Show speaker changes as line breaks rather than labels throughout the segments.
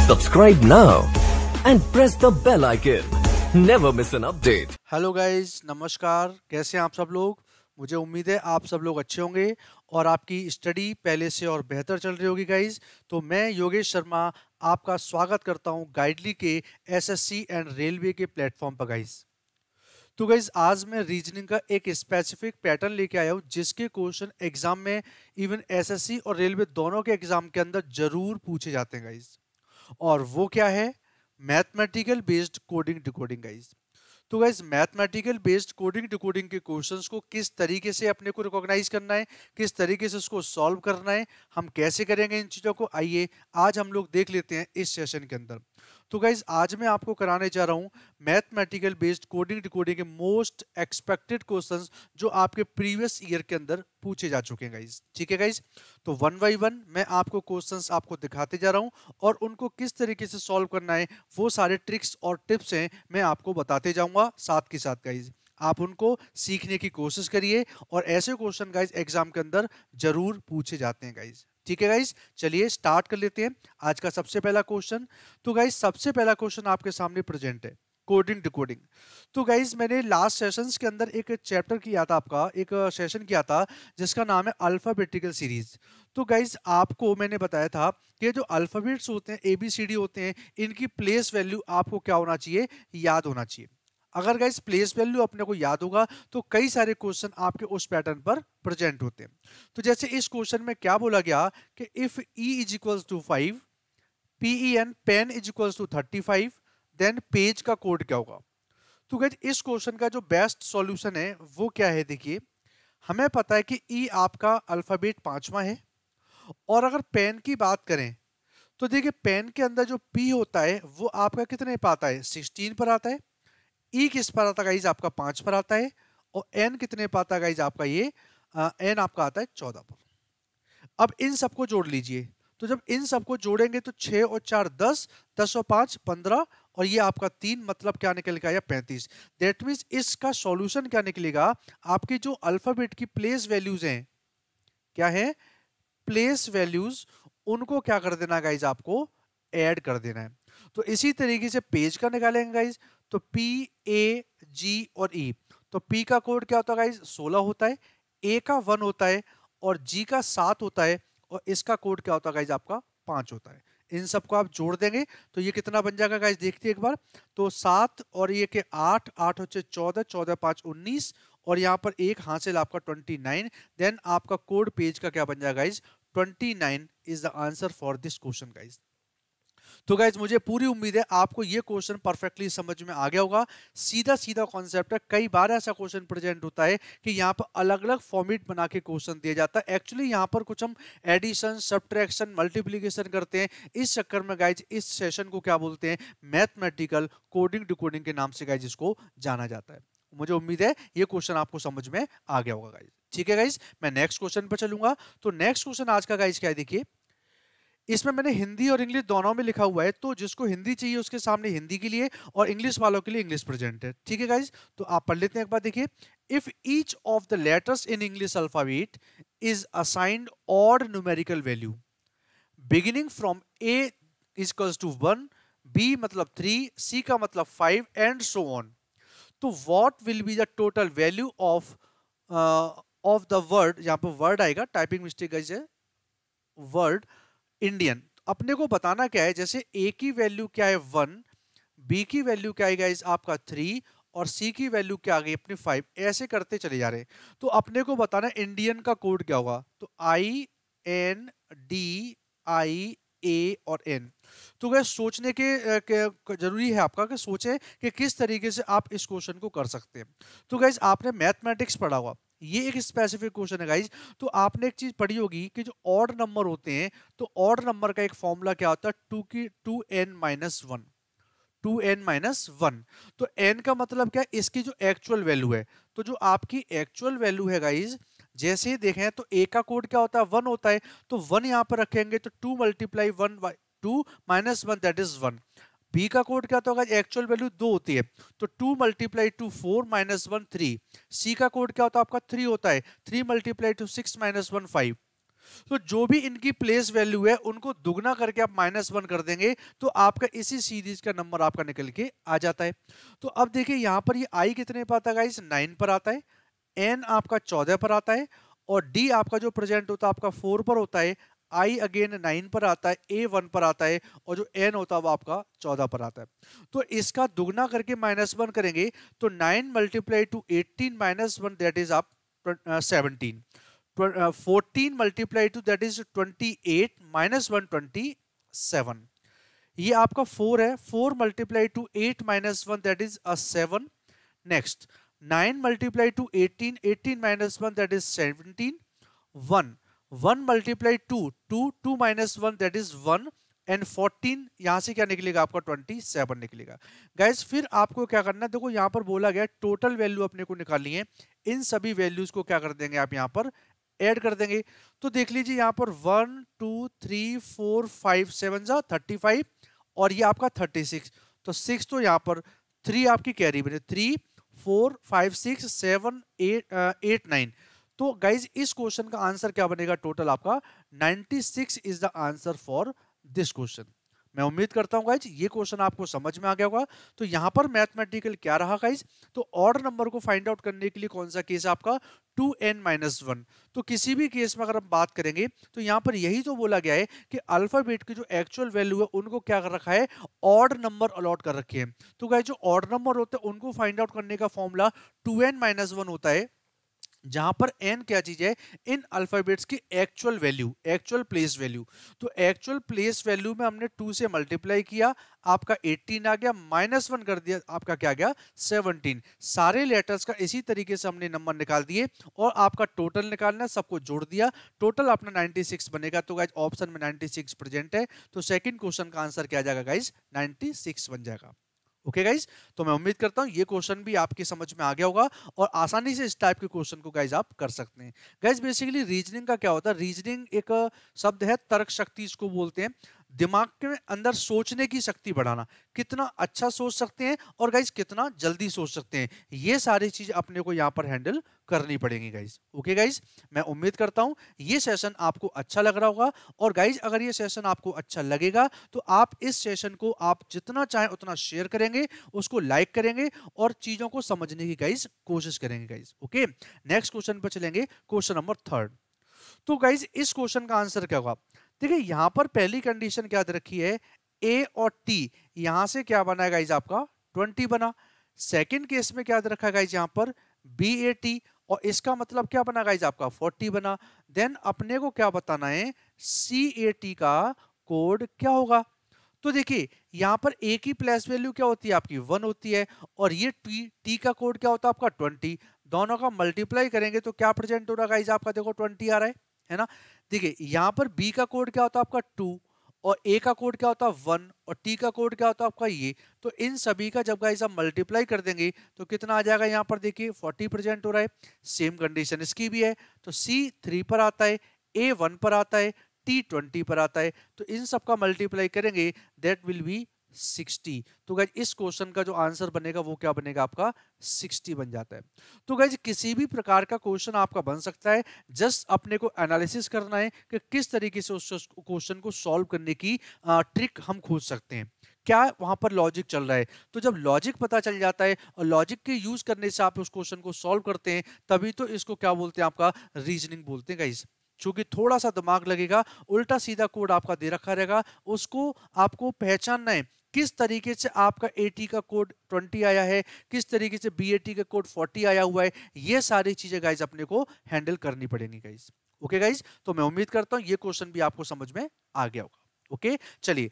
Subscribe now and press the bell icon. Never miss an update.
Hello guys, नमस्कार। कैसे हैं आप सब लोग? मुझे उम्मीद है आप सब लोग अच्छे होंगे और आपकी स्टडी पहले से और बेहतर चल रही होगी गाइस। तो मैं योगेश शर्मा आपका स्वागत करता हूं गाइडली के एसएससी एंड रेलवे के प्लेटफॉर्म पर गाइस। तो गाइस आज मैं रीजनिंग का एक स्पेसिफिक पैटर्न लेके आया हूं जिसके क्वेश्चन एग्जाम में इवन एसएससी और रेलवे दोनों के एग्जाम के अंदर जरूर पूछे जाते हैं गाइस। और वो क्या है? Mathematical based coding decoding guys. तो guys mathematical based coding decoding के क्वेश्चंस को किस तरीके से अपने को रिकॉग्नाइज करना है, किस तरीके से उसको सॉल्व करना है, हम कैसे करेंगे इन चीजों को, आइए आज हम लोग देख लेते हैं इस सेशन के अंदर। तो गाइज आज मैं आपको कराने जा रहा हूं मैथमेटिकल बेस्ड कोडिंग डिकोडिंग के मोस्ट एक्सपेक्टेड क्वेश्चंस जो आपके प्रीवियस ईयर के अंदर पूछे जा चुके हैं गाइज। ठीक है गाइज, तो वन बाय वन मैं आपको क्वेश्चंस आपको दिखाते जा रहा हूं और उनको किस तरीके से सॉल्व करना है वो सारे ट्रिक्स और टिप्स हैं मैं आपको बताते जाऊंगा साथ के साथ गाइज। आप उनको सीखने की कोशिश करिए और ऐसे क्वेश्चन गाइज एग्जाम के अंदर जरूर पूछे जाते हैं गाइज। ठीक है गाइज, चलिए स्टार्ट कर लेते हैं आज का सबसे पहला क्वेश्चन। तो गाइज सबसे पहला क्वेश्चन आपके सामने प्रेजेंट है कोडिंग डिकोडिंग। तो गाइज मैंने लास्ट सेशंस के अंदर एक चैप्टर किया था, आपका एक सेशन किया था जिसका नाम है अल्फाबेटिकल सीरीज। तो गाइज आपको मैंने बताया था कि जो अल्फाबेट्स होते हैं ABCD होते हैं इनकी प्लेस वैल्यू आपको क्या होना चाहिए, याद होना चाहिए। अगर गाइस प्लेस वैल्यू अपने को याद होगा तो कई सारे क्वेश्चन आपके उस पैटर्न पर प्रेजेंट होते हैं। तो जैसे इस क्वेश्चन में क्या बोला गया कि if E is equals to 5, PEN pen is equals to 35, then page का कोड क्या होगा। तो गाइस इस क्वेश्चन का जो बेस्ट सॉल्यूशन है वो क्या है, देखिए हमें पता है कि E आपका अल्फाबेट 5वां है और अगर पेन की बात करें तो देखिए पेन के अंदर जो P होता है वो आपका कितने पर आता है, 16 पर आता है। E किस पर आता है गाइज, आपका 5 पर आता है। और N कितने पर आता है गाइज, आपका ये N आपका आता है 14 पर। अब इन सबको जोड़ लीजिए, तो जब इन सबको जोड़ेंगे तो 6 और 4 10, 10 और 5 15 और ये आपका 3 मतलब क्या निकल के आया 35। दैट मीन्स इसका सॉल्यूशन क्या निकलेगा, आपकी जो अल्फाबेट की प्लेस वैल्यूज हैं, क्या है प्लेस वैल्यूज, उनको क्या कर देना गाइज, आपको ऐड कर देना है। तो इसी तरीके से पेज का निकालेंगे गाइज, तो P A G और E। तो P का कोड क्या होता है गाइज, 16 होता है, A का 1 होता है और G का 7 होता है और इसका कोड क्या होता है गाइज, आपका 5 होता है। इन सबको आप जोड़ देंगे तो ये कितना बन जाएगा गाइज, देखते हैं एक बार। तो 7 और ये के 8, 8 होचे 14, 14 5 19 और यहाँ पर एक हासिल आपका 29। देन आपका कोड पेज का क्या बन जाएगा guys, 29 is the answer for this question guys. तो गाइज मुझे पूरी उम्मीद है आपको ये क्वेश्चन परफेक्टली समझ में आ गया होगा। सीधा सीधा कॉन्सेप्ट है। कई बार ऐसा क्वेश्चन प्रेजेंट होता है कि यहाँ पर अलग अलग फॉर्मेट बना के क्वेश्चन दिया जाता है। एक्चुअली यहाँ पर कुछ हम एडिशन, सब्ट्रैक्शन, मल्टीप्लिकेशन करते हैं। इस चक्कर में गाइज इस सेशन को क्या बोलते हैं, मैथमेटिकल कोडिंग डिकोडिंग के नाम से गाइज इसको जाना जाता है। मुझे उम्मीद है ये क्वेश्चन आपको समझ में आ गया होगा गाइज। ठीक है गाइज, मैं नेक्स्ट क्वेश्चन पर चलूंगा। तो नेक्स्ट क्वेश्चन आज का गाइज क्या है, देखिए इसमें मैंने हिंदी और इंग्लिश दोनों में लिखा हुआ है, तो जिसको हिंदी चाहिए उसके सामने हिंदी के लिए और इंग्लिश वालों के लिए इंग्लिश प्रेजेंट है। ठीक है गाइज, तो आप पढ़ लेते हैं एक बार, देखिए if each of the letters in English alphabet is assigned odd numerical value beginning from A equals to 1, B मतलब 3, C का मतलब 5 एंड सो ऑन, तो what will be the total value of the word, यहाँ पर word आएगा, typing mistake guys है, word Indian. अपने को बताना क्या है, जैसे A की वैल्यू क्या है 1, B की वैल्यू क्या है गाइस आपका 3 और C की वैल्यू क्या आ गई अपनी 5, ऐसे करते चले जा रहे हैं। तो अपने को बताना इंडियन का कोड क्या होगा, तो INDIA और N। तो गाइस सोचने के जरूरी है आपका कि सोचें कि किस तरीके से आप इस क्वेश्चन को कर सकते हैं। तो गाइस आपने मैथमेटिक्स पढ़ा हुआ, ये एक स्पेसिफिक क्वेश्चन है गाइज। तो आपने एक चीज पढ़ी होगी कि जो ऑड नंबर होते हैं तो ऑड नंबर का एक फॉर्मूला क्या होता है, 2n-1, 2n-1। तो n का मतलब क्या है, इसकी जो एक्चुअल वैल्यू है। तो जो आपकी एक्चुअल वैल्यू है गाइज, जैसे ही देखें तो A का कोड क्या होता है, 1 होता है, तो 1 यहां पर रखेंगे तो 2 × 1 2 - 1 दैट इज 1। B का कोड क्या होगा, एक्चुअल वैल्यू 2 होती है, तो 2 × 2 4 - 1 3। C का कोड क्या होता है आपका 3 होता है, 3 × 2 6 - 1 5। तो जो भी इनकी प्लेस वैल्यू है उनको दुगना करके आप -1 कर देंगे तो आपका इसी सीरीज का नंबर आपका निकल के आ जाता है। तो अब देखिए यहाँ पर ये आई कितने पर आता है गाइस, 9 पर आता है, एन आपका 14 पर आता है, और डी आपका जो प्रेजेंट होता है आपका 4 पर होता है, आई अगेन 9 पर आता है, ए 1 पर आता है, और जो एन होता है वो आपका 14 पर आता है। तो इसका दुगना करके -1 करेंगे तो 9 मल्टीप्लाई टू 18 -1 दैट इज आप 17, 14 मल्टीप्लाई टू दैट इज 28 -1 27, ये आपका 4 है, 4 multiply two 8 -1 that is 7, next 9 multiply two 18, 18 -1 that is 17, 1 1 multiply two 2 2 -1 that is 1, and 14 यहां से क्या निकलेगा आपका 27 निकलेगा। गाइस फिर आपको क्या करना है, देखो यहां पर बोला गया टोटल वैल्यू अपने को निकालनी है, इन सभी वैल्यूज को क्या कर देंगे आप यहां पर ऐड कर देंगे। तो देख लीजिए यहां पर 1 2 3 4 5 7 जा 35, और ये आपका 36, तो 6 तो यहां पर 3 आपकी कैरी बने, 3 4 5 6 7 8 9। तो गाइज इस क्वेश्चन का आंसर क्या बनेगा, टोटल आपका 96 is the answer for this question. मैं उम्मीद करता हूं गाइज ये क्वेश्चन आपको समझ में आ गया होगा। तो यहां पर मैथमेटिकल क्या रहा गाइज, तो ऑड नंबर को फाइंड आउट करने के लिए कौन सा केस आपका 2n-1। तो किसी भी केस में अगर हम बात करेंगे तो यहां पर यही तो बोला गया है कि अल्फाबेट की जो एक्चुअल वैल्यू है उनको क्या कर रखा है, ऑड नंबर अलॉट कर रखे हैं। तो गाइज जो ऑड नंबर होते हैं उनको फाइंड आउट करने का फॉर्मूला 2n-1 होता है, जहां पर n क्या चीज है, इन अल्फाबेट्स की actual value, actual place value. तो एक्चुअल प्लेस वैल्यू में हमने 2 से मल्टीप्लाई किया, आपका 18 आ गया, -1 कर दिया, आपका क्या गया 17। सारे लेटर्स का इसी तरीके से हमने नंबर निकाल दिए और आपका टोटल निकालना, सबको जोड़ दिया, टोटल अपना 96 बनेगा। तो गाइज ऑप्शन में 96 प्रेजेंट है, तो सेकंड क्वेश्चन का आंसर क्या आ जाएगा गाइज, 96 बन जाएगा। ओके गाइज, तो मैं उम्मीद करता हूं ये क्वेश्चन भी आपकी समझ में आ गया होगा और आसानी से इस टाइप के क्वेश्चन को गाइज आप कर सकते हैं। गाइज बेसिकली रीजनिंग का क्या होता है, रीजनिंग एक शब्द है, तर्क शक्ति इसको बोलते हैं, दिमाग के अंदर सोचने की शक्ति बढ़ाना, कितना अच्छा सोच सकते हैं और गाइज कितना जल्दी सोच सकते हैं, ये सारी चीज अपने को यहाँ पर हैंडल करनी पड़ेगी गाइज। ओके गाइज, मैं उम्मीद करता हूं ये सेशन आपको अच्छा लग रहा होगा, और गाइज अगर ये सेशन आपको अच्छा लगेगा तो आप इस सेशन को आप जितना चाहें उतना शेयर करेंगे, उसको लाइक करेंगे और चीजों को समझने की गाइज कोशिश करेंगे गाइज। ओके, नेक्स्ट क्वेश्चन पर चलेंगे, क्वेश्चन नंबर 3। तो गाइज इस क्वेश्चन का आंसर क्या होगा, देखिए यहां पर पहली कंडीशन क्या दे रखी है, ए और टी, यहां से क्या बना है गाइज आपका 20 बना। सेकंड केस में क्या दे रखा है गाइज यहां पर बी ए टी, और इसका मतलब क्या बना गाइज आपका 40 बना। देन अपने को क्या बताना है, सी ए टी का कोड क्या होगा। तो देखिए यहां पर ए की प्लेस वैल्यू क्या होती है आपकी 1 होती है, और ये टी का कोड क्या होता है आपका 20, दोनों का मल्टीप्लाई करेंगे तो क्या प्रेजेंट हो रहा है गाइज आपका, देखो 20 आ रहा है ना। देखिए यहां पर बी का कोड क्या होता है आपका 2, और ए का कोड क्या होता है 1, और टी का कोड क्या होता है आपका ये। तो इन सभी का जब गाइस आप मल्टीप्लाई कर देंगे तो कितना आ जाएगा, यहाँ पर देखिए 40 प्रेजेंट हो रहा है। सेम कंडीशन इसकी भी है, तो सी 3 पर आता है, ए 1 पर आता है, टी 20 पर आता है, तो इन सब का मल्टीप्लाई करेंगे दैट विल बी 60। तो गाइज इस क्वेश्चन का जो आंसर बनेगा वो क्या बनेगा आपका 60 बन जाता है। तो गाइज किसी भी प्रकार का क्वेश्चन आपका बन सकता है, जस्ट अपने को एनालिसिस करना है कि किस तरीके से उस क्वेश्चन को सॉल्व करने की ट्रिक हम खोज सकते हैं, क्या वहां पर लॉजिक चल रहा है। तो जब लॉजिक पता चल जाता है और लॉजिक के यूज करने से आप उस क्वेश्चन को सॉल्व करते हैं, तभी तो इसको क्या बोलते हैं आपका रीजनिंग बोलते हैं गाइज। चूंकि थोड़ा सा दिमाग लगेगा, उल्टा सीधा कोड आपका दे रखा रहेगा, उसको आपको पहचानना है किस तरीके से आपका एटी का कोड 20 आया है, किस तरीके से बीएटी का कोड 40 आया हुआ है, ये सारी चीजें गाइज अपने को हैंडल करनी पड़ेगी गाइज। ओके गाइज, तो मैं उम्मीद करता हूं ये क्वेश्चन भी आपको समझ में आ गया होगा। ओके चलिए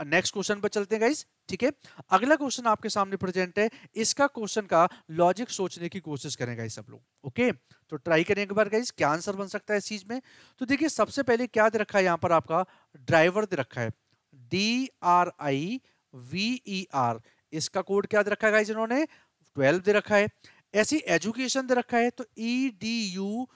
नेक्स्ट क्वेश्चन पर चलते हैं गाइज। ठीक है, अगला क्वेश्चन आपके सामने प्रेजेंट है, इसका क्वेश्चन का लॉजिक सोचने की कोशिश करें गाइज सब लोग। ओके, तो ट्राई करें एक बार गाइज, क्या आंसर बन सकता है इस चीज में। तो देखिए सबसे पहले क्या दे रखा है, यहाँ पर आपका ड्राइवर दे रखा है, DRIVER, इसका कोड क्या दे रखा है गाइज इन्होंने 12 दे रखा है। ऐसी एजुकेशन दे रखा है तो EDUCATION,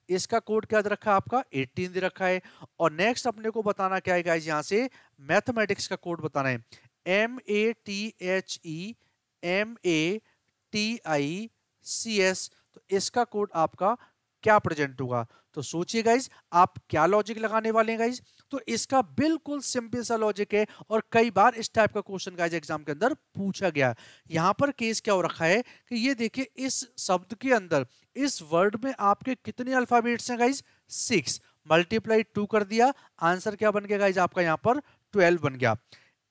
इसका कोड क्या दे रखा है आपका 18 दे रखा है। और नेक्स्ट अपने को बताना क्या है गाइज, यहाँ से मैथमेटिक्स का कोड बताना है, MATHEMATICS, तो इसका कोड आपका क्या प्रेजेंट होगा। तो सोचिए गाइज आप क्या लॉजिक लगाने वाले हैं गाइज। तो इसका बिल्कुल सिंपल सा लॉजिक है और कई बार इस टाइप का क्वेश्चन गाइज एग्जाम के अंदर पूछा गया। यहां पर केस क्या हो रखा है कि ये देखिए इस शब्द के अंदर इस वर्ड में आपके कितने अल्फाबेट्स हैं गाइज, 6 मल्टीप्लाई 2 कर दिया, आंसर क्या बन गया गाइज आपका यहाँ पर 12 बन गया।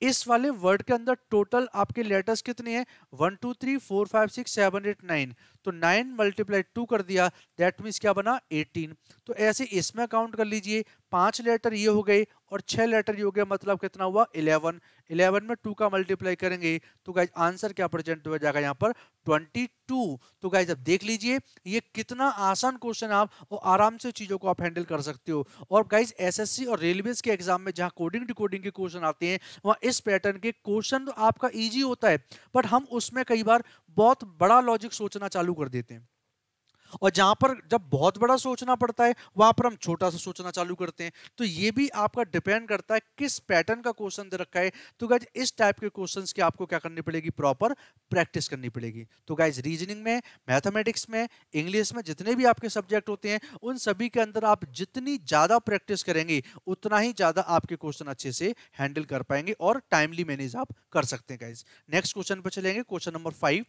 इस वाले वर्ड के अंदर टोटल आपके लेटर्स कितने हैं 1 2 3 4 5 6 7 8 9, तो 9 मल्टीप्लाई 2 कर दिया, दैट मीन्स क्या बना 18। तो ऐसे इसमें काउंट कर लीजिए 5 लेटर ये हो गए और 6 लेटर ये हो गए, मतलब कितना हुआ 11। 11 में 2 का मल्टीप्लाई करेंगे तो गाइज आंसर क्या प्रेजेंट हो जाएगा यहाँ पर 22। तो गाइज अब देख लीजिए ये कितना आसान क्वेश्चन आप और आराम से चीजों को आप हैंडल कर सकते हो। और गाइज एसएससी और रेलवेज के एग्जाम में जहां कोडिंग डिकोडिंग के क्वेश्चन आते हैं वहां इस पैटर्न के क्वेश्चन तो आपका इजी होता है, बट हम उसमें कई बार बहुत बड़ा लॉजिक सोचना चालू कर देते हैं, और जहां पर जब बहुत बड़ा सोचना पड़ता है वहां पर हम छोटा सा सोचना चालू करते हैं। तो ये भी आपका डिपेंड करता है किस पैटर्न का क्वेश्चन दे रखा है। तो गाइज इस टाइप के क्वेश्चंस की आपको क्या करनी पड़ेगी, प्रॉपर प्रैक्टिस करनी पड़ेगी। तो गाइज रीजनिंग में, मैथमेटिक्स में, इंग्लिश में जितने भी आपके सब्जेक्ट होते हैं उन सभी के अंदर आप जितनी ज्यादा प्रैक्टिस करेंगे उतना ही ज्यादा आपके क्वेश्चन अच्छे से हैंडल कर पाएंगे और टाइमली मैनेज आप कर सकते हैं गाइज। नेक्स्ट क्वेश्चन पर चलेंगे, क्वेश्चन नंबर 5।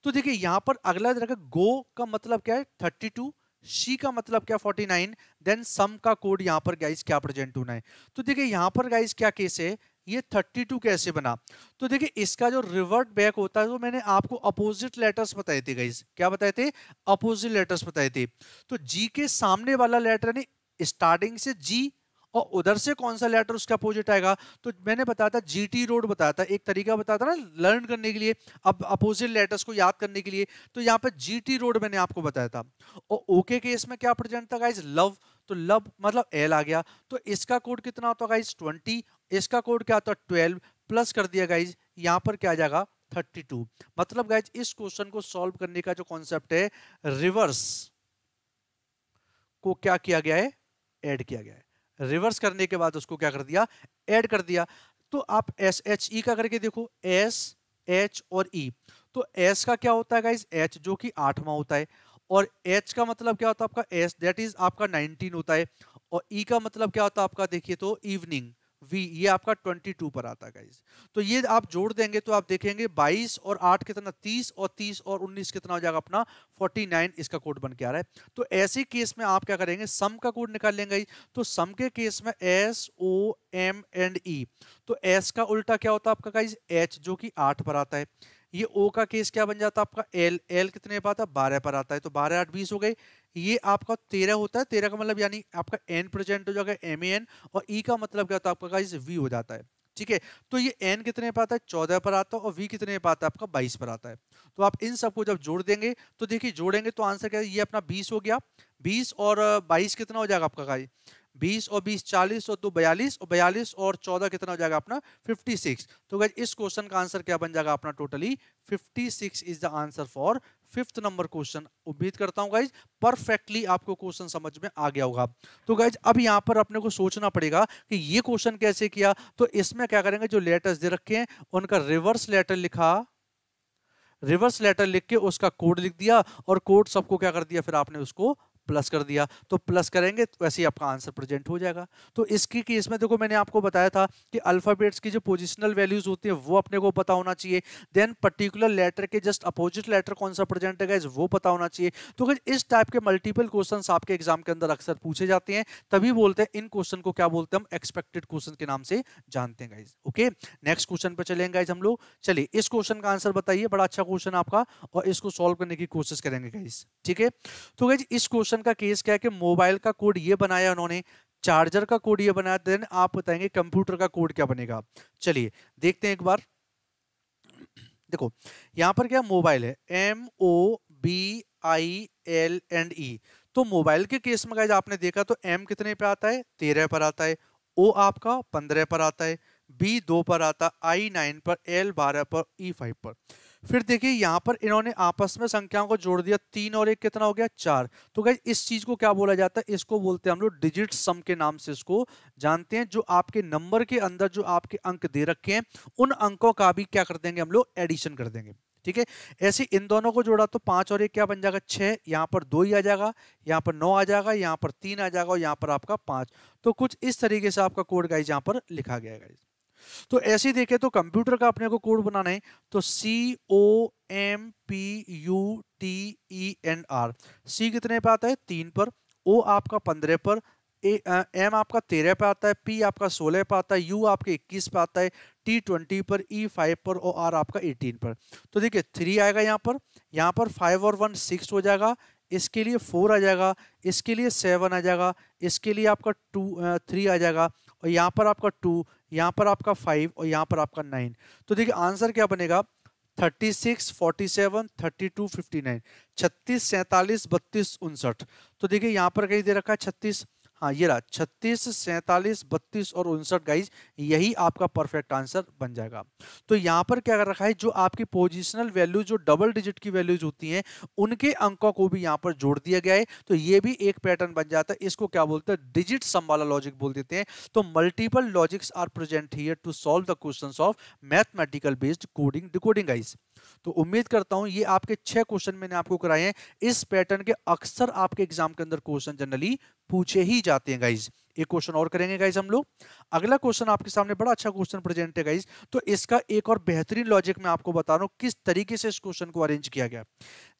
तो देखिए यहां पर अगला तरह का गो का मतलब क्या है 32, शी का मतलब क्या 49, देन सम का कोड यहां पर गाइस क्या प्रेजेंट होना है। तो देखिए यहां पर गाइस क्या केस है, ये 32 कैसे बना। तो देखिए इसका जो रिवर्ट बैक होता है वो मैंने आपको अपोजिट लेटर्स बताए थे गाइस, क्या बताए थे, अपोजिट लेटर्स बताए थे। तो जी के सामने वाला लेटर ने स्टार्टिंग से जी और उधर से कौन सा लेटर उसका अपोजिट आएगा। तो मैंने बताया था जीटी रोड बताया था, एक तरीका बताया था ना लर्न करने के लिए, अब अपोजिट लेटर्स को याद करने के लिए। तो यहाँ पे जीटी रोड मैंने आपको बताया था। और ओके केस में क्या प्रेजेंट था गाइज, लव। तो लव मतलब एल आ गया, तो इसका कोड कितना होता है गाइज 20, इसका कोड क्या होता है 12, प्लस कर दिया गाइज यहाँ पर क्या आ जाएगा 32। मतलब गाइज इस क्वेश्चन को सॉल्व करने का जो कॉन्सेप्ट है रिवर्स को क्या किया गया है, ऐड किया गया है। रिवर्स करने के बाद उसको क्या कर दिया, ऐड कर दिया। तो आप एस एच ई का करके देखो, एस एच और ई। तो एस का क्या होता है गाइस, एच जो कि 8वां होता है, और एच का मतलब क्या होता है आपका एस दैट इज आपका 19 होता है, और ई का मतलब क्या होता है आपका देखिए तो इवनिंग वी, ये आपका 22 पर आता है गाइस। तो ये आप जोड़ देंगे तो आप देखेंगे 22 और 8 कितना 30, और 30 और 19 कितना हो जाएगा अपना 49, इसका कोड बन के आ रहा है। तो ऐसे केस में आप क्या करेंगे, सम का कोड निकाल लेंगे। तो सम के केस में एस ओ एम एंड ई। तो एस का उल्टा क्या होता है आपका गाइस, एच जो कि 8 पर आता है। ये ओ का केस क्या बन जाता है आपका एल, एल कितने पर आता है 12 पर आता है। तो 12 8 20 हो गए। ये आपका 13 होता है, 13 का मतलब यानी आपका एन प्रेजेंट हो जाएगा एम एन, और ई का मतलब क्या होता है आपका गाइस वी हो जाता है। ठीक है, तो ये एन कितने पर आता है 14 पर आता है, और वी कितने पर आता है आपका 22 पर आता है। तो आप इन सबको जब जोड़ देंगे तो देखिए जोड़ेंगे तो आंसर क्या है, ये अपना 20 हो गया, 20 और 22 कितना हो जाएगा आपका गाइस 20 और 20 40 और 2 42, और 42 और 14 कितना हो जाएगा अपना 56। तो गाइस इस क्वेश्चन का आंसर क्या बन जाएगा अपना totally 56 is the answer for 5th number question. उम्मीद करता हूं गाइस परफेक्टली आपको क्वेश्चन समझ में आ गया होगा। तो गाइस अब यहां पर अपने को सोचना पड़ेगा कि ये क्वेश्चन कैसे किया। तो इसमें क्या करेंगे, जो लेटर्स दे रखे हैं उनका रिवर्स लेटर लिखा, रिवर्स लेटर लिख के उसका कोड लिख दिया, और कोड सबको क्या कर दिया फिर आपने उसको प्लस कर दिया। तो प्लस करेंगे तो वैसे ही आपका आंसर प्रेजेंट हो जाएगा। तो इसकी केस में देखो मैंने आपको बताया था कि अल्फाबेट्स की जो पोजिशनल वैल्यूज होती है वो अपने को पता होना चाहिए, देन पर्टिकुलर लेटर के जस्ट अपोजिट लेटर कौन सा प्रेजेंट है वो पता होना चाहिए। तो इस टाइप के मल्टीपल क्वेश्चंस आपके एग्जाम के अंदर अक्सर पूछे जाते हैं, तभी बोलते हैं इन क्वेश्चन को क्या बोलते हैं हम एक्सपेक्टेड क्वेश्चन के नाम से जानते हैं गाइज। ओके, नेक्स्ट क्वेश्चन पे चलेंगे गाइज हम लोग। चलिए इस क्वेश्चन का आंसर बताइए, बड़ा अच्छा क्वेश्चन आपका, और इसको सॉल्व करने की कोशिश करेंगे गाइज। ठीक है, तो गाइज इस क्वेश्चन का केस क्या है कि मोबाइल का कोड ये बनाया उन्होंने, चार्जर का कोड ये बनाया, देन आप बताएंगे कंप्यूटर का कोड क्या बनेगा। चलिए देखते हैं एक बार। देखो यहां पर क्या मोबाइल है, MOBILE। तो मोबाइल के केस में गाइस आपने देखा तो M कितने पे आता है 13 पर आता है, O आपका 15 पर आता है, B 2 पर आता है, I 9 पर, L 12 पर, E 5 पर। फिर देखिए यहां पर इन्होंने आपस में संख्याओं को जोड़ दिया, 3 और 1 कितना हो गया 4। तो गाइस इस चीज को क्या बोला जाता है, इसको बोलते हैं हम लोग डिजिट सम के नाम से इसको जानते हैं। जो आपके नंबर के अंदर जो आपके अंक दे रखे हैं उन अंकों का भी क्या कर देंगे हम लोग एडिशन कर देंगे। ठीक है। ऐसे इन दोनों को जोड़ा तो 5 और 1 क्या बन जाएगा 6, यहाँ पर 2 ही आ जाएगा, यहाँ पर 9 आ जाएगा, यहाँ पर 3 आ जाएगा और यहाँ पर आपका 5। तो कुछ इस तरीके से आपका कोड गाइज यहाँ पर लिखा गया है गाइज। तो ऐसे ही देखें तो कंप्यूटर का अपने को कोड बनाना है तो COMPUTENR। सी कितने पे आता है 3 पर, ओ आपका 15 पर, एम आपका 13 पे आता है, पी आपका 16 पे आता है, यू आपके 21 पे आता है, टी 20 पर, ई 5 पर और आर आपका 18 पर। तो देखिए 3 आएगा यहाँ पर 5 और 1 6 हो जाएगा, इसके लिए 4 आ जाएगा, इसके लिए 7 आ जाएगा, इसके लिए आपका 3 आ जाएगा और यहाँ पर आपका 2, यहाँ पर आपका 5 और यहाँ पर आपका 9। तो देखिए आंसर क्या बनेगा 36 47 32 59, 36 47 32 59। तो देखिए यहाँ पर कहीं दे रखा है 36, हाँ ये रहा 36 47 32 और 59 गाइज, यही आपका परफेक्ट आंसर बन जाएगा। तो यहाँ पर क्या कर रखा है, जो आपकी पोजिशनल वैल्यू जो डबल डिजिट की वैल्यूज होती हैं उनके अंकों को भी यहाँ पर जोड़ दिया गया है। तो ये भी एक पैटर्न बन जाता है, इसको क्या बोलते हैं डिजिट सम वाला लॉजिक बोल देते हैं। तो multiple logics are present here to solve the questions of mathematical based coding decoding guys. तो उम्मीद करता हूं ये आपके 6 क्वेश्चन मैंने आपको कराए हैं, इस पैटर्न के अक्सर आपके एग्जाम के अंदर क्वेश्चन जनरली पूछे ही जाते हैं गाइज। एक क्वेश्चन और करेंगे गाइज हम लोग। अगला क्वेश्चन आपके सामने बड़ा अच्छा क्वेश्चन प्रेजेंट है गाइज। तो इसका एक और बेहतरीन लॉजिक मैं आपको बता रहा हूं किस तरीके से इस क्वेश्चन को अरेंज किया गया।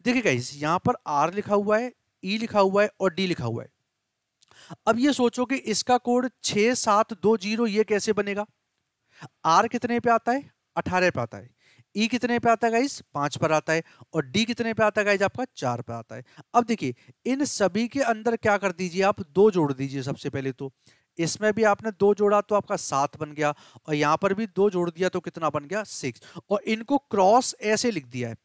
देखिए गाइज यहाँ पर आर लिखा हुआ है, ई लिखा हुआ है और डी लिखा हुआ है। अब ये सोचो कि इसका कोड 6720 ये कैसे बनेगा। आर कितने पे आता है 18 पे आता है, ई कितने पे आता है गाइस 5 पर आता है और डी कितने पे आता है गाइस आपका 4 पे आता है। अब देखिए इन सभी के अंदर क्या कर दीजिए आप 2 जोड़ दीजिए। सबसे पहले तो इसमें भी आपने 2 जोड़ा तो आपका 7 बन गया और यहां पर भी 2 जोड़ दिया तो कितना बन गया 6। और इनको क्रॉस ऐसे लिख दिया है,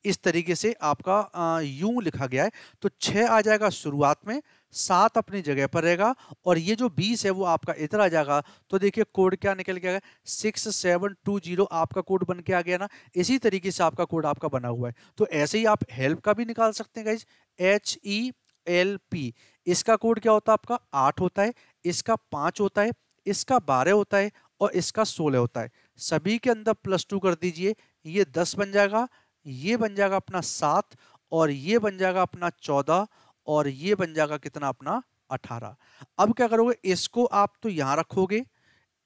इस तरीके से आपका यूं लिखा गया है। तो 6 आ जाएगा शुरुआत में, 7 अपनी जगह पर रहेगा और ये जो 20 है वो आपका इधर आ जाएगा। तो देखिए कोड क्या निकल गया 6720 आपका कोड बन के आ गया ना। इसी तरीके से आपका कोड आपका बना हुआ है। तो ऐसे ही आप हेल्प का भी निकाल सकते हैं गाइज, HELP। इसका कोड क्या होता है आपका 8 होता है, इसका 5 होता है, इसका 12 होता है और इसका 16 होता है। सभी के अंदर +2 कर दीजिए, ये 10 बन जाएगा, ये बन जाएगा अपना 7 और ये बन जाएगा अपना 14 और ये बन जाएगा कितना अपना 18। अब क्या करोगे, इसको आप तो यहां रखोगे,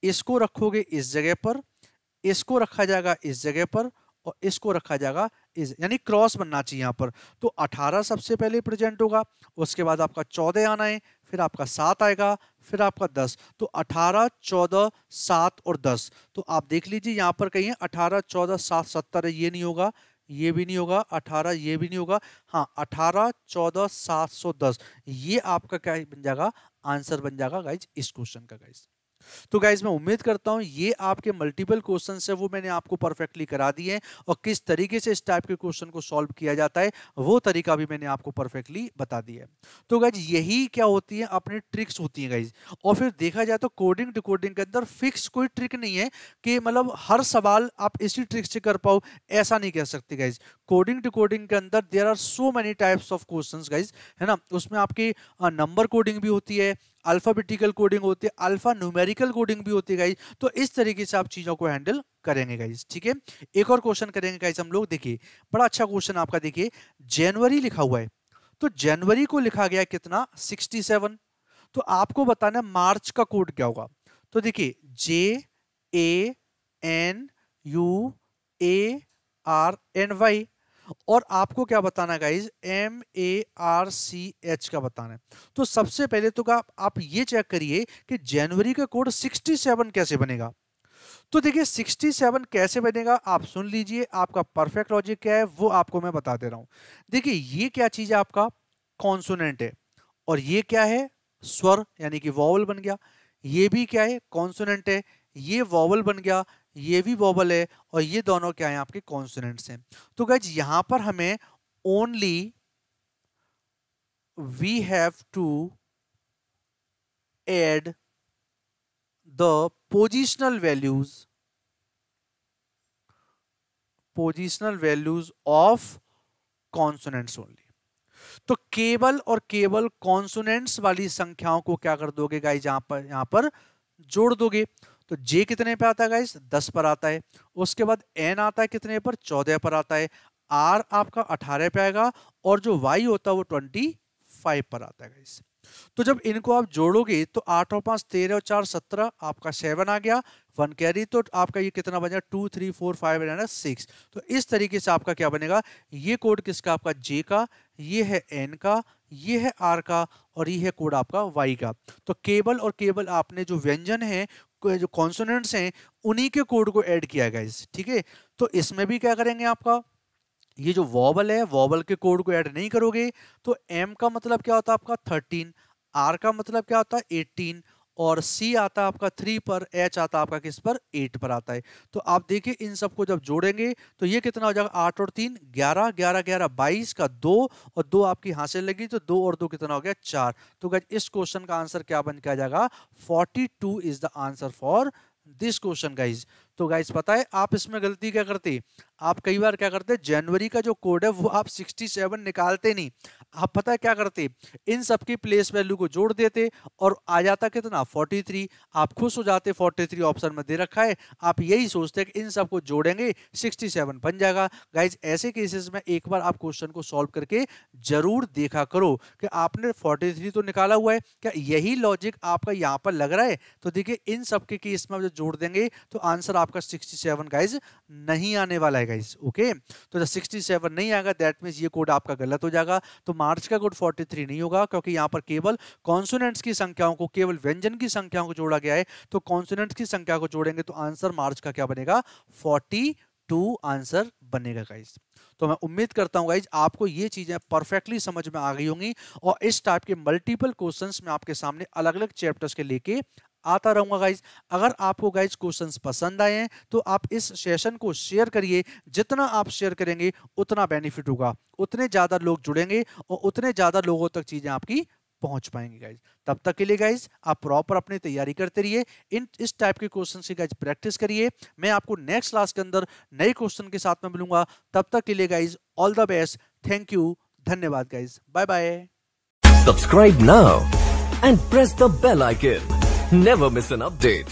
इसको रखोगे इस जगह पर, इसको रखा जाएगा इस जगह पर और इसको रखा जाएगा इस, यानी क्रॉस बनना चाहिए यहां पर। तो 18 सबसे पहले प्रेजेंट होगा, उसके बाद आपका 14 आना है, फिर आपका 7 आएगा, फिर आपका 10। तो 18 14 7 और 10। तो आप देख लीजिए यहां पर कहीं 18 14 7 17 ये नहीं होगा, ये भी नहीं होगा, 18 ये भी नहीं होगा, हाँ 18 14 710 ये आपका क्या बन जाएगा आंसर बन जाएगा गाइज इस क्वेश्चन का गाइज। तो गाइज मैं उम्मीद करता हूं ये आपके मल्टीपल क्वेश्चन है वो मैंने आपको परफेक्टली करा दिए हैं और किस तरीके से इस टाइप के क्वेश्चन को सॉल्व किया जाता है वो तरीका भी मैंने आपको परफेक्टली बता दिया है। तो गाइज यही क्या होती है अपनी ट्रिक्स होती है गाइज। और फिर देखा जाए तो कोडिंग डिकोडिंग के अंदर फिक्स कोई ट्रिक नहीं है कि मतलब हर सवाल आप इसी ट्रिक से कर पाओ, ऐसा नहीं कह सकते गाइज। कोडिंग डिकोडिंग के अंदर there are so many types of questions guys, है ना। उसमें आपकी नंबर कोडिंग भी होती है, अल्फाबेटिकल कोडिंग होती है, अल्फा न्यूमेरिकल कोडिंग भी होती है गाइज। तो इस तरीके से आप चीजों को हैंडल करेंगे गाइज, ठीक है। एक और क्वेश्चन करेंगे गाइज हम लोग। देखिए बड़ा अच्छा क्वेश्चन आपका, देखिए जनवरी लिखा हुआ है तो जनवरी को लिखा गया कितना 67। तो आपको बताना मार्च का कोड क्या होगा। तो देखिए JANUARNY और आपको क्या बताना गाइज MARCH का बताना है। तो सबसे पहले तो आप ये चेक करिए कि जनवरी का कोड 67 कैसे बनेगा। तो देखिए 67 कैसे बनेगा आप सुन लीजिए, आपका परफेक्ट लॉजिक क्या है वो आपको मैं बता दे रहा हूं। देखिए ये क्या चीज है आपका कॉन्सोनेंट है और ये क्या है स्वर यानी कि वॉवल बन गया। ये भी क्या है कॉन्सोनेंट है, ये वॉवल बन गया, ये भी वॉवल है और ये दोनों क्या है आपके कॉन्सोनेंट्स हैं। तो गाइज यहां पर हमें only we have to add the positional values of consonants only. तो केवल और केवल कॉन्सोनेंट्स वाली संख्याओं को क्या कर दोगे गाइज यहां पर जोड़ दोगे। तो जे कितने पे आता है गाइस, 10 पर आता है। उसके बाद एन आता है कितने पर, 14 पर आता है। आर आपका 18 पे आएगा और जो वाई होता है वो 25 पर आता है गाइस। तो जब इनको आप जोड़ोगे तो 8 और 5 13 और 4 17, आपका 7 आ गया, 1 कैरी, तो आपका ये कितना बनेगा 2 3 4 5 एंड 6। तो इस तरीके से आपका क्या बनेगा, ये कोड किसका, आपका जे का, ये है एन का, ये है आर का, और ये है कोड आपका वाई का। तो केवल और केवल आपने जो व्यंजन है, जो कॉन्सोनेंट्स हैं, उन्हीं के कोड को ऐड किया गाइस, ठीक है। तो इसमें भी क्या करेंगे, आपका ये जो वॉवल है, वॉवल के कोड को ऐड नहीं करोगे। तो एम का मतलब क्या होता है आपका 13, आर का मतलब क्या होता है 18, और सी आता है आपका 3 पर, एच आता है आपका किस पर, 8 पर आता है। तो आप देखिए इन सबको जब जोड़ेंगे तो ये कितना हो जाएगा, 8 और 3 11, 11 11 22 का 2, और 2 आपकी हाथ से लगी तो 2 और 2 कितना हो गया, 4। तो गाइस इस क्वेश्चन का आंसर क्या बन के आ जाएगा, 42 is the answer for this question guys. तो गाइज पता है आप इसमें गलती क्या करते, आप कई बार क्या करते, जनवरी का जो कोड है वो आप 67 निकालते नहीं, आप पता है क्या करते, इन सबकी प्लेस वैल्यू को जोड़ देते और आ जाता कितना 43। आप खुश हो जाते, 43 ऑप्शन में दे रखा है, आप यही सोचते कि इन सबको जोड़ेंगे 67 बन जाएगा। गाइज ऐसे केसेस में एक बार आप क्वेश्चन को सॉल्व करके जरूर देखा करो कि आपने 43 तो निकाला हुआ है, क्या यही लॉजिक आपका यहाँ पर लग रहा है। तो देखिए इन सबके केस में जो जोड़ देंगे तो आंसर आपका 67 गाइज नहीं आने वाला है गाइज, ओके। तो जब 67 नहीं आएगा दैट मींस ये कोड आपका गलत हो जाएगा। तो मार्च का कोड 43 नहीं होगा, क्योंकि यहाँ पर केवल कॉन्सोनेंट्स की संख्याओं को, केवल व्यंजन की संख्याओं को जोड़ा गया है। तो कॉन्सोनेंट्स की संख्या को जोड़ेंगे तो आंसर मार्च का क्या बनेगा, 42 आंसर बनेगा गाइज। तो मैं उम्मीद करता हूं गाइज आपको ये चीजें परफेक्टली समझ में आ गई होंगी, और इस टाइप के मल्टीपल क्वेश्चंस में आपके सामने अलग अलग चैप्टर्स के लेके आता रहूंगा गाइज। अगर आपको गाइज क्वेश्चंस पसंद आए हैं तो आप इस सेशन को शेयर करिए, जितना आप शेयर करेंगे उतना बेनिफिट होगा, उतने ज्यादा लोग जुड़ेंगे और उतने ज्यादा लोगों तक चीजें आपकी पहुंच पाएंगे गाइज। तब तक के लिए गाइज आप प्रॉपर अपनी तैयारी करते रहिए, इस टाइप के क्वेश्चन की गाइज प्रैक्टिस करिए। मैं आपको नेक्स्ट क्लास के अंदर नए क्वेश्चन के साथ में मिलूंगा, तब तक के लिए guys all the best, thank you, धन्यवाद guys, bye bye.
Subscribe now and press the bell icon. Never miss an update.